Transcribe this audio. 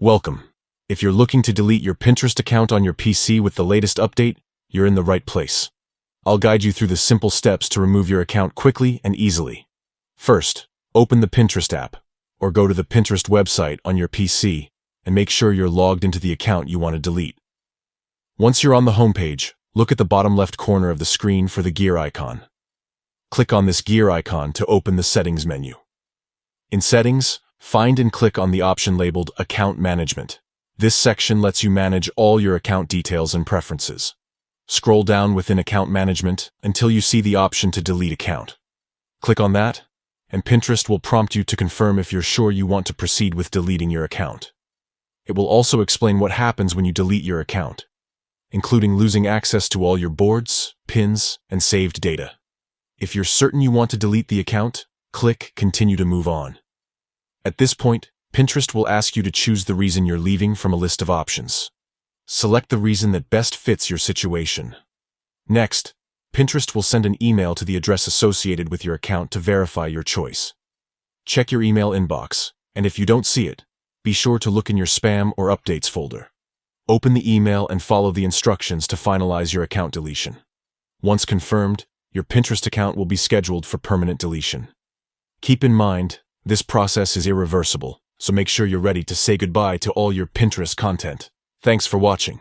Welcome. If you're looking to delete your Pinterest account on your PC with the latest update, you're in the right place. I'll guide you through the simple steps to remove your account quickly and easily. First, open the Pinterest app, or go to the Pinterest website on your PC and make sure you're logged into the account you want to delete. Once you're on the homepage, look at the bottom left corner of the screen for the gear icon. Click on this gear icon to open the Settings menu. In Settings, find and click on the option labeled Account Management. This section lets you manage all your account details and preferences. Scroll down within Account Management until you see the option to delete account. Click on that, and Pinterest will prompt you to confirm if you're sure you want to proceed with deleting your account. It will also explain what happens when you delete your account, including losing access to all your boards, pins, and saved data. If you're certain you want to delete the account, click Continue to move on. At this point, Pinterest will ask you to choose the reason you're leaving from a list of options. Select the reason that best fits your situation. Next, Pinterest will send an email to the address associated with your account to verify your choice. Check your email inbox, and if you don't see it, be sure to look in your spam or updates folder. Open the email and follow the instructions to finalize your account deletion. Once confirmed, your Pinterest account will be scheduled for permanent deletion. Keep in mind, this process is irreversible, so make sure you're ready to say goodbye to all your Pinterest content. Thanks for watching.